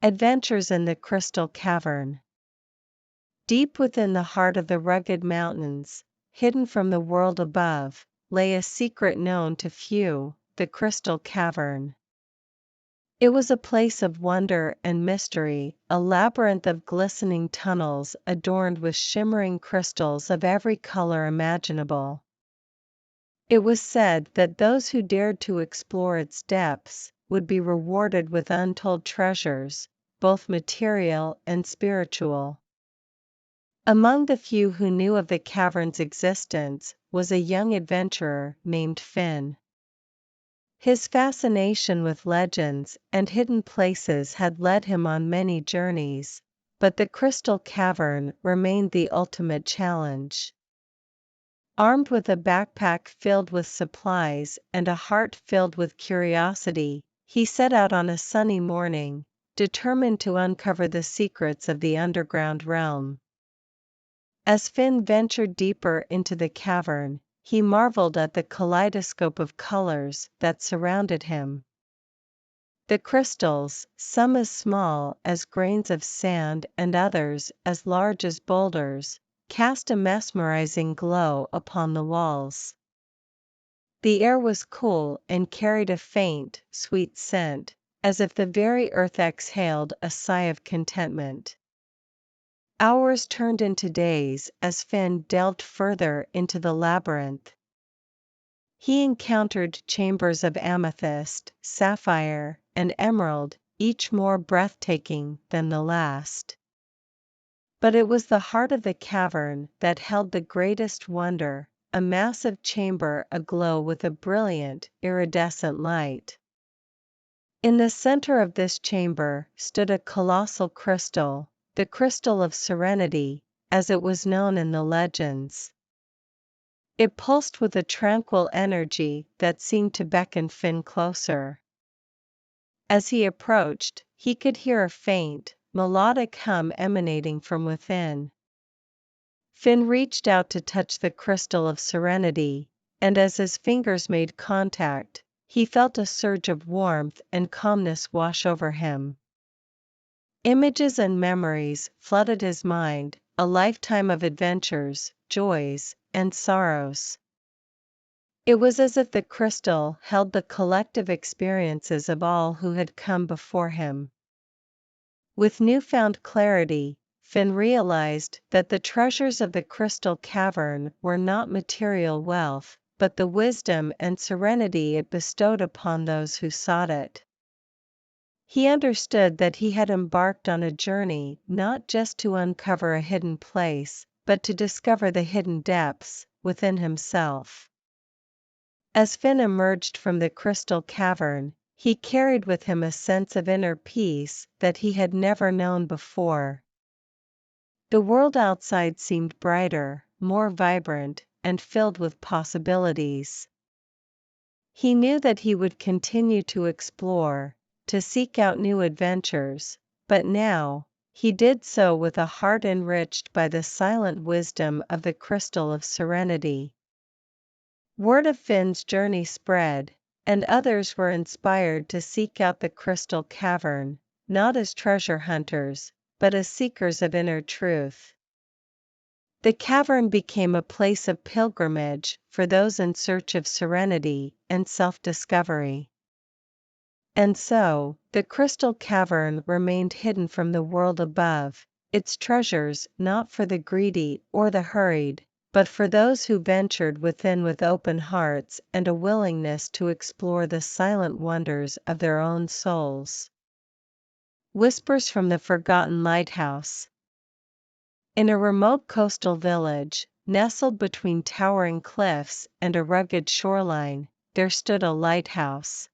Adventures in the Crystal Cavern. Deep within the heart of the rugged mountains, hidden from the world above, lay a secret known to few, the Crystal Cavern. It was a place of wonder and mystery, a labyrinth of glistening tunnels adorned with shimmering crystals of every color imaginable. It was said that those who dared to explore its depths would be rewarded with untold treasures, both material and spiritual. Among the few who knew of the cavern's existence was a young adventurer named Finn. His fascination with legends and hidden places had led him on many journeys, but the Crystal Cavern remained the ultimate challenge. Armed with a backpack filled with supplies and a heart filled with curiosity, he set out on a sunny morning, determined to uncover the secrets of the underground realm. As Finn ventured deeper into the cavern, he marveled at the kaleidoscope of colors that surrounded him. The crystals, some as small as grains of sand and others as large as boulders, cast a mesmerizing glow upon the walls. The air was cool and carried a faint, sweet scent, as if the very earth exhaled a sigh of contentment. Hours turned into days as Finn delved further into the labyrinth. He encountered chambers of amethyst, sapphire, and emerald, each more breathtaking than the last. But it was the heart of the cavern that held the greatest wonder, a massive chamber aglow with a brilliant, iridescent light. In the center of this chamber stood a colossal crystal, the Crystal of Serenity, as it was known in the legends. It pulsed with a tranquil energy that seemed to beckon Finn closer. As he approached, he could hear a faint, melodic hum emanating from within. Finn reached out to touch the Crystal of Serenity, and as his fingers made contact, he felt a surge of warmth and calmness wash over him. Images and memories flooded his mind, a lifetime of adventures, joys, and sorrows. It was as if the crystal held the collective experiences of all who had come before him. With newfound clarity, Finn realized that the treasures of the Crystal Cavern were not material wealth, but the wisdom and serenity it bestowed upon those who sought it. He understood that he had embarked on a journey not just to uncover a hidden place, but to discover the hidden depths within himself. As Finn emerged from the Crystal Cavern, he carried with him a sense of inner peace that he had never known before. The world outside seemed brighter, more vibrant, and filled with possibilities. He knew that he would continue to explore, to seek out new adventures, but now, he did so with a heart enriched by the silent wisdom of the Crystal of Serenity. Word of Finn's journey spread, and others were inspired to seek out the Crystal Cavern, not as treasure hunters, but as seekers of inner truth. The cavern became a place of pilgrimage for those in search of serenity and self-discovery. And so, the Crystal Cavern remained hidden from the world above, its treasures not for the greedy or the hurried, but for those who ventured within with open hearts and a willingness to explore the silent wonders of their own souls. Whispers from the Forgotten Lighthouse. In a remote coastal village, nestled between towering cliffs and a rugged shoreline, there stood a lighthouse.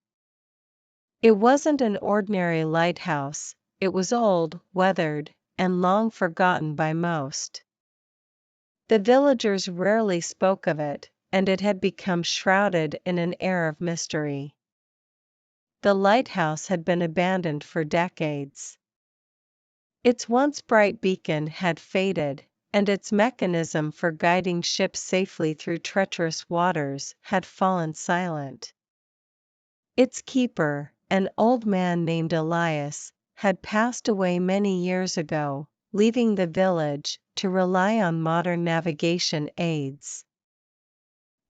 It wasn't an ordinary lighthouse, it was old, weathered, and long forgotten by most. The villagers rarely spoke of it, and it had become shrouded in an air of mystery. The lighthouse had been abandoned for decades. Its once bright beacon had faded, and its mechanism for guiding ships safely through treacherous waters had fallen silent. Its keeper, an old man named Elias, had passed away many years ago, leaving the village to rely on modern navigation aids.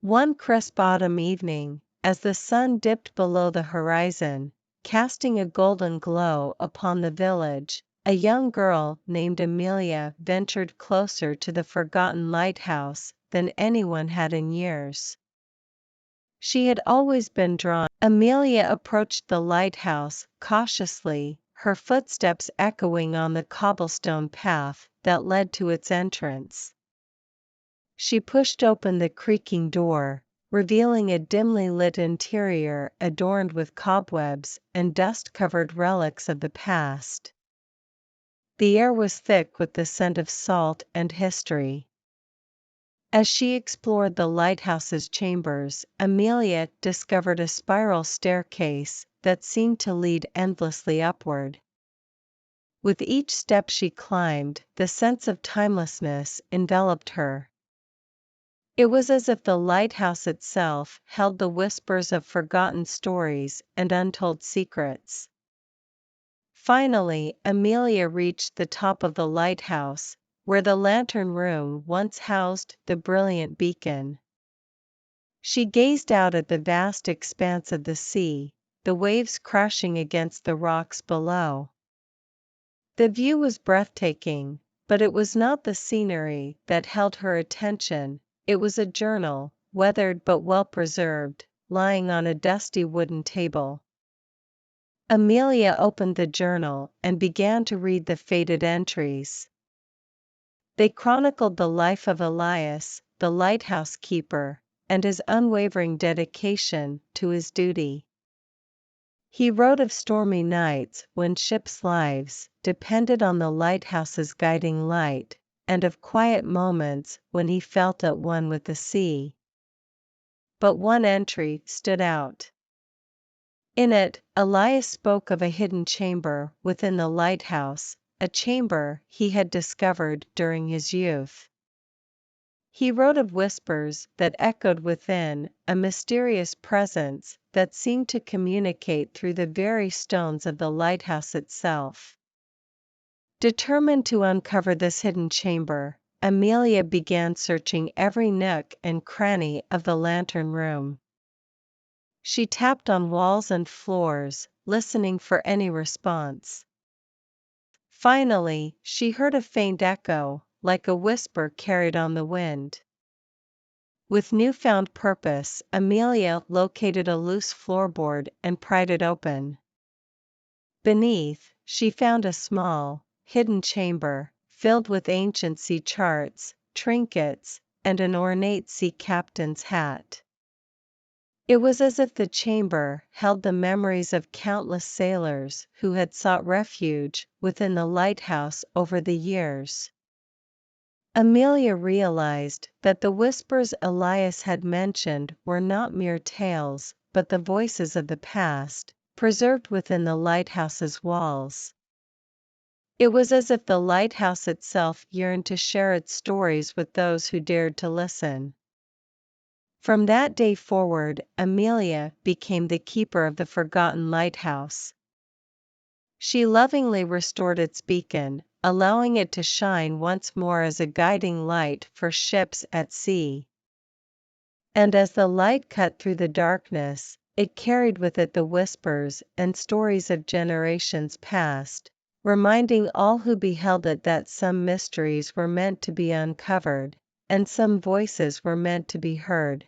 One crisp autumn evening, as the sun dipped below the horizon, casting a golden glow upon the village, a young girl named Amelia ventured closer to the forgotten lighthouse than anyone had in years. She had always been drawn. Amelia approached the lighthouse cautiously, her footsteps echoing on the cobblestone path that led to its entrance. She pushed open the creaking door, revealing a dimly lit interior adorned with cobwebs and dust-covered relics of the past. The air was thick with the scent of salt and history. As she explored the lighthouse's chambers, Amelia discovered a spiral staircase that seemed to lead endlessly upward. With each step she climbed, the sense of timelessness enveloped her. It was as if the lighthouse itself held the whispers of forgotten stories and untold secrets. Finally, Amelia reached the top of the lighthouse, where the lantern room once housed the brilliant beacon. She gazed out at the vast expanse of the sea, the waves crashing against the rocks below. The view was breathtaking, but it was not the scenery that held her attention. It was a journal, weathered but well preserved, lying on a dusty wooden table. Amelia opened the journal and began to read the faded entries. They chronicled the life of Elias, the lighthouse keeper, and his unwavering dedication to his duty. He wrote of stormy nights when ships' lives depended on the lighthouse's guiding light, and of quiet moments when he felt at one with the sea. But one entry stood out. In it, Elias spoke of a hidden chamber within the lighthouse, a chamber he had discovered during his youth. He wrote of whispers that echoed within, a mysterious presence that seemed to communicate through the very stones of the lighthouse itself. Determined to uncover this hidden chamber, Amelia began searching every nook and cranny of the lantern room. She tapped on walls and floors, listening for any response. Finally, she heard a faint echo, like a whisper carried on the wind. With newfound purpose, Amelia located a loose floorboard and pried it open. Beneath, she found a small, hidden chamber, filled with ancient sea charts, trinkets, and an ornate sea captain's hat. It was as if the chamber held the memories of countless sailors who had sought refuge within the lighthouse over the years. Amelia realized that the whispers Elias had mentioned were not mere tales, but the voices of the past, preserved within the lighthouse's walls. It was as if the lighthouse itself yearned to share its stories with those who dared to listen. From that day forward, Amelia became the keeper of the forgotten lighthouse. She lovingly restored its beacon, allowing it to shine once more as a guiding light for ships at sea. And as the light cut through the darkness, it carried with it the whispers and stories of generations past, reminding all who beheld it that some mysteries were meant to be uncovered, and some voices were meant to be heard.